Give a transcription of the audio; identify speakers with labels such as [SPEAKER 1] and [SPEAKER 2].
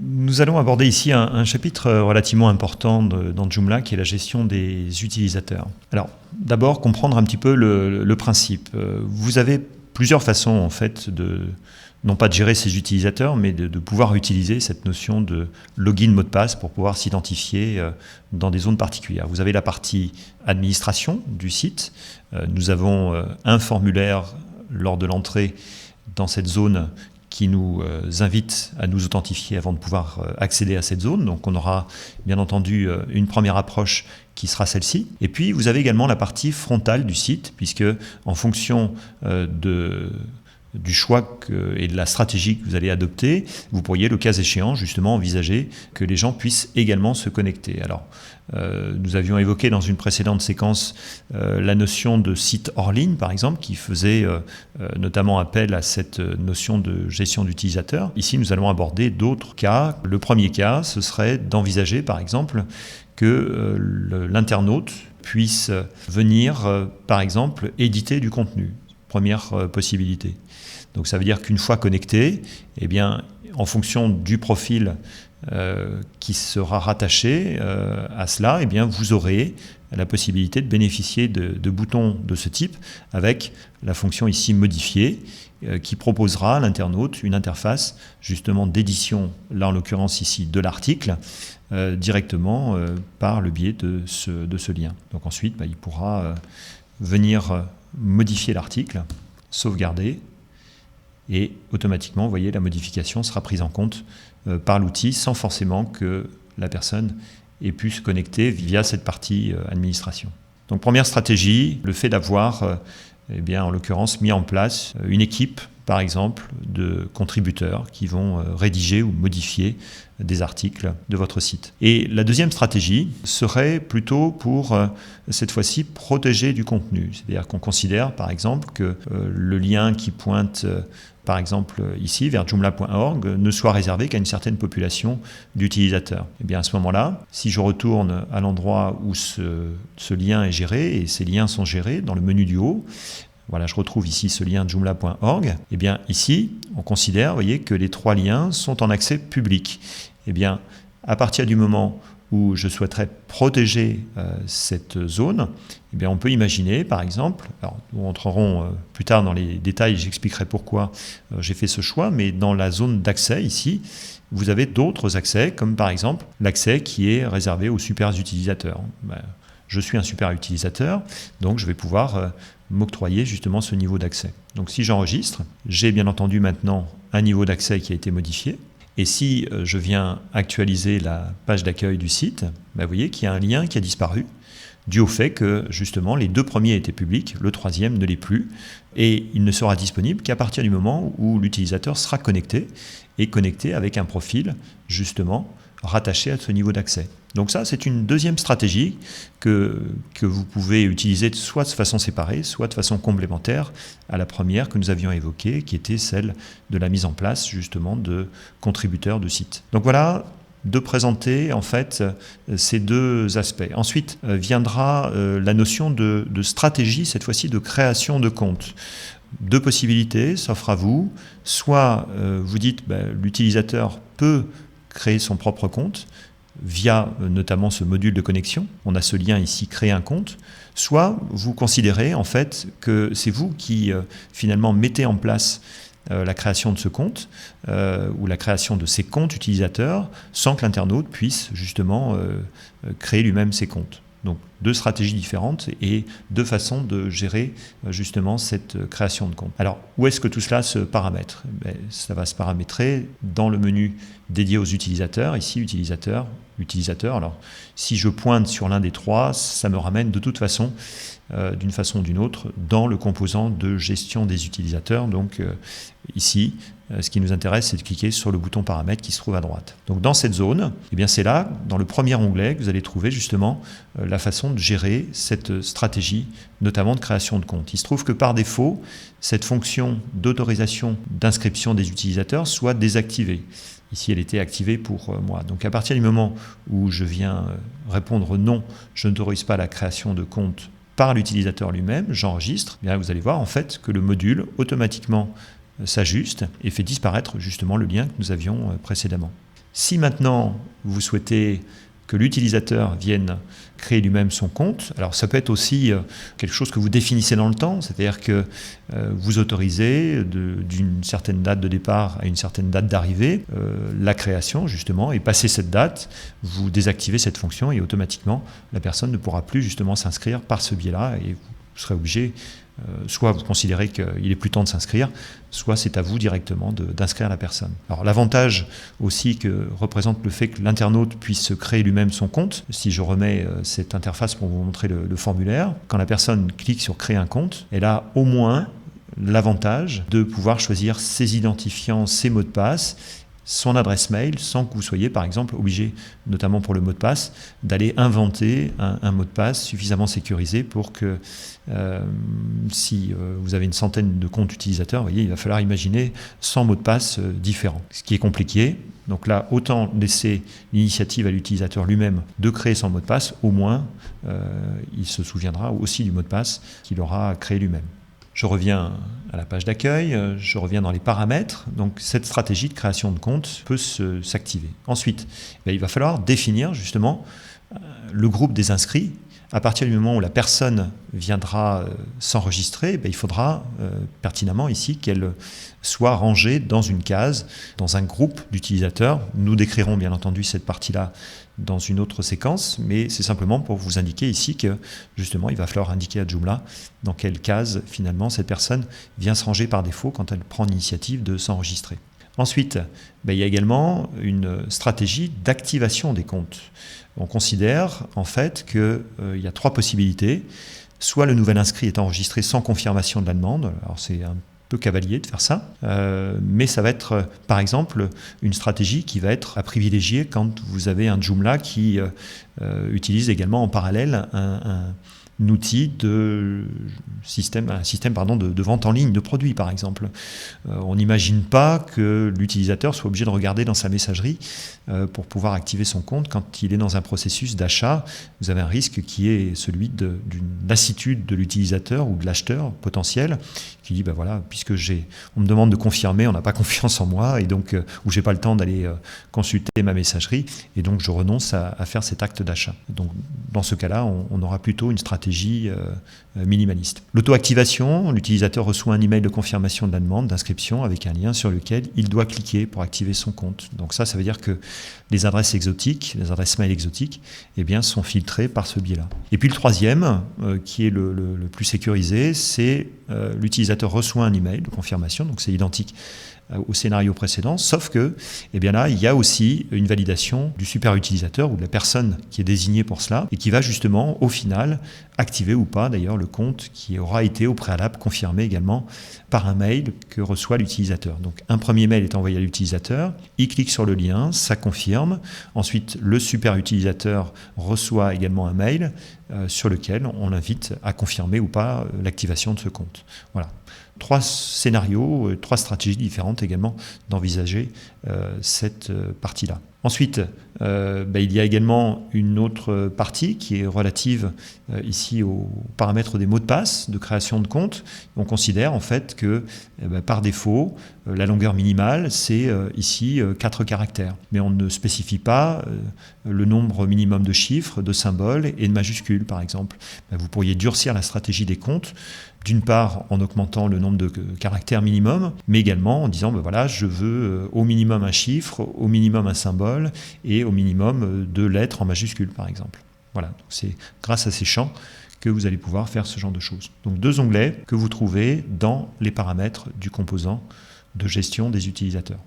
[SPEAKER 1] Nous allons aborder ici un chapitre relativement important dans Joomla qui est la gestion des utilisateurs. Alors, d'abord, comprendre un petit peu le principe. Vous avez plusieurs façons, en fait, non pas de gérer ces utilisateurs, mais de pouvoir utiliser cette notion de login mot de passe pour pouvoir s'identifier dans des zones particulières. Vous avez la partie administration du site. Nous avons un formulaire lors de l'entrée dans cette zone qui nous invite à nous authentifier avant de pouvoir accéder à cette zone. Donc on aura bien entendu une première approche qui sera celle-ci. Et puis vous avez également la partie frontale du site, puisque en fonction du choix et de la stratégie que vous allez adopter, vous pourriez, le cas échéant, justement envisager que les gens puissent également se connecter. Alors, nous avions évoqué dans une précédente séquence la notion de site hors ligne, par exemple, qui faisait notamment appel à cette notion de gestion d'utilisateurs. Ici, nous allons aborder d'autres cas. Le premier cas, ce serait d'envisager, par exemple, que l'internaute puisse venir, par exemple, éditer du contenu. Première possibilité. Donc ça veut dire qu'une fois connecté, eh bien, en fonction du profil qui sera rattaché à cela, eh bien, vous aurez la possibilité de bénéficier de boutons de ce type avec la fonction ici modifier qui proposera à l'internaute une interface justement d'édition, là en l'occurrence ici de l'article, directement par le biais de ce lien. Donc ensuite, il pourra venir modifier l'article, sauvegarder, et automatiquement, vous voyez, la modification sera prise en compte par l'outil sans forcément que la personne ait pu se connecter via cette partie administration. Donc première stratégie, le fait d'avoir, en l'occurrence, mis en place une équipe, par exemple, de contributeurs qui vont rédiger ou modifier des articles de votre site. Et la deuxième stratégie serait plutôt pour, cette fois-ci, protéger du contenu. C'est-à-dire qu'on considère, par exemple, que le lien qui pointe, par exemple, ici, vers joomla.org, ne soit réservé qu'à une certaine population d'utilisateurs. Et bien à ce moment-là, si je retourne à l'endroit où ce lien est géré, et ces liens sont gérés dans le menu du haut, voilà, je retrouve ici ce lien joomla.org. Et bien ici, on considère, vous voyez, que les trois liens sont en accès public. Et bien, à partir du moment où je souhaiterais protéger cette zone, eh bien, on peut imaginer, par exemple, alors nous entrerons plus tard dans les détails, j'expliquerai pourquoi j'ai fait ce choix, mais dans la zone d'accès ici, vous avez d'autres accès, comme par exemple l'accès qui est réservé aux super utilisateurs. Je suis un super utilisateur, donc je vais pouvoir m'octroyer justement ce niveau d'accès. Donc si j'enregistre, j'ai bien entendu maintenant un niveau d'accès qui a été modifié. Et si je viens actualiser la page d'accueil du site, vous voyez qu'il y a un lien qui a disparu, dû au fait que justement les deux premiers étaient publics, le troisième ne l'est plus, et il ne sera disponible qu'à partir du moment où l'utilisateur sera connecté, et connecté avec un profil justement rattaché à ce niveau d'accès. Donc ça, c'est une deuxième stratégie que vous pouvez utiliser soit de façon séparée, soit de façon complémentaire à la première que nous avions évoquée, qui était celle de la mise en place justement de contributeurs de sites. Donc voilà, de présenter en fait ces deux aspects. Ensuite viendra la notion de stratégie, cette fois-ci de création de compte. Deux possibilités s'offrent à vous. Soit vous dites l'utilisateur peut créer son propre compte via notamment ce module de connexion. On a ce lien ici, créer un compte. Soit vous considérez en fait que c'est vous qui finalement mettez en place la création de ce compte ou la création de ces comptes utilisateurs sans que l'internaute puisse justement créer lui-même ses comptes. Donc deux stratégies différentes et deux façons de gérer justement cette création de compte. Alors où est-ce que tout cela se paramètre ? Ça va se paramétrer dans le menu dédié aux utilisateurs, ici utilisateur. Alors si je pointe sur l'un des trois, ça me ramène de toute façon, d'une façon ou d'une autre, dans le composant de gestion des utilisateurs. Donc ici, ce qui nous intéresse, c'est de cliquer sur le bouton paramètres qui se trouve à droite. Donc dans cette zone, eh bien c'est là, dans le premier onglet, que vous allez trouver justement la façon de gérer cette stratégie, notamment de création de compte. Il se trouve que par défaut, cette fonction d'autorisation d'inscription des utilisateurs soit désactivée. Ici, elle était activée pour moi. Donc à partir du moment où je viens répondre non, je n'autorise pas la création de compte par l'utilisateur lui-même, j'enregistre, bien vous allez voir en fait que le module automatiquement s'ajuste et fait disparaître justement le lien que nous avions précédemment. Si maintenant vous souhaitez que l'utilisateur vienne créer lui-même son compte, alors ça peut être aussi quelque chose que vous définissez dans le temps, c'est-à-dire que vous autorisez d'une certaine date de départ à une certaine date d'arrivée la création justement, et passé cette date, vous désactivez cette fonction et automatiquement la personne ne pourra plus justement s'inscrire par ce biais-là et vous serez obligé soit vous considérez qu'il est plus temps de s'inscrire, soit c'est à vous directement d'inscrire la personne. Alors l'avantage aussi que représente le fait que l'internaute puisse créer lui-même son compte, si je remets cette interface pour vous montrer le formulaire, quand la personne clique sur créer un compte, elle a au moins l'avantage de pouvoir choisir ses identifiants, ses mots de passe, son adresse mail, sans que vous soyez par exemple obligé, notamment pour le mot de passe, d'aller inventer un mot de passe suffisamment sécurisé pour que si vous avez une centaine de comptes utilisateurs, vous voyez, il va falloir imaginer 100 mots de passe différents, ce qui est compliqué. Donc là, autant laisser l'initiative à l'utilisateur lui-même de créer son mot de passe, au moins il se souviendra aussi du mot de passe qu'il aura créé lui-même. Je reviens à la page d'accueil, je reviens dans les paramètres. Donc cette stratégie de création de compte peut s'activer. Ensuite, il va falloir définir justement le groupe des inscrits. À partir du moment où la personne viendra s'enregistrer, il faudra pertinemment ici qu'elle soit rangée dans une case, dans un groupe d'utilisateurs. Nous décrirons bien entendu cette partie-là dans une autre séquence, mais c'est simplement pour vous indiquer ici que justement il va falloir indiquer à Joomla dans quelle case finalement cette personne vient se ranger par défaut quand elle prend l'initiative de s'enregistrer. Ensuite, il y a également une stratégie d'activation des comptes. On considère en fait qu'il y a 3 possibilités. Soit le nouvel inscrit est enregistré sans confirmation de la demande, alors c'est un peu cavalier de faire ça, mais ça va être par exemple une stratégie qui va être à privilégier quand vous avez un Joomla qui utilise également en parallèle un outil de système de vente en ligne de produits par exemple. On n'imagine pas que l'utilisateur soit obligé de regarder dans sa messagerie pour pouvoir activer son compte quand il est dans un processus d'achat. Vous avez un risque qui est celui d'une lassitude de l'utilisateur ou de l'acheteur potentiel qui dit voilà, puisque on me demande de confirmer, on n'a pas confiance en moi et donc ou j'ai pas le temps d'aller consulter ma messagerie et donc je renonce à faire cet acte d'achat. Donc dans ce cas-là, on aura plutôt une stratégie minimaliste. L'auto-activation, l'utilisateur reçoit un email de confirmation de la demande d'inscription avec un lien sur lequel il doit cliquer pour activer son compte. Donc ça veut dire que les adresses exotiques, les adresses mail exotiques, sont filtrées par ce biais-là. Et puis le troisième, qui est le plus sécurisé, c'est l'utilisateur reçoit un email de confirmation, donc c'est identique au scénario précédent, sauf que là, il y a aussi une validation du super utilisateur ou de la personne qui est désignée pour cela et qui va justement, au final, activer ou pas d'ailleurs le compte qui aura été au préalable confirmé également par un mail que reçoit l'utilisateur. Donc un premier mail est envoyé à l'utilisateur, il clique sur le lien, ça confirme. Ensuite, le super utilisateur reçoit également un mail sur lequel on l'invite à confirmer ou pas l'activation de ce compte. Voilà. 3 scénarios, 3 stratégies différentes également d'envisager cette partie-là. Ensuite, il y a également une autre partie qui est relative ici aux paramètres des mots de passe de création de compte. On considère en fait que par défaut, la longueur minimale, c'est ici 4 caractères. Mais on ne spécifie pas le nombre minimum de chiffres, de symboles et de majuscules, par exemple. Vous pourriez durcir la stratégie des comptes, d'une part en augmentant le nombre de caractères minimum, mais également en disant je veux au minimum un chiffre, au minimum un symbole et au minimum 2 lettres en majuscules par exemple. Voilà, donc c'est grâce à ces champs que vous allez pouvoir faire ce genre de choses. Donc 2 onglets que vous trouvez dans les paramètres du composant de gestion des utilisateurs.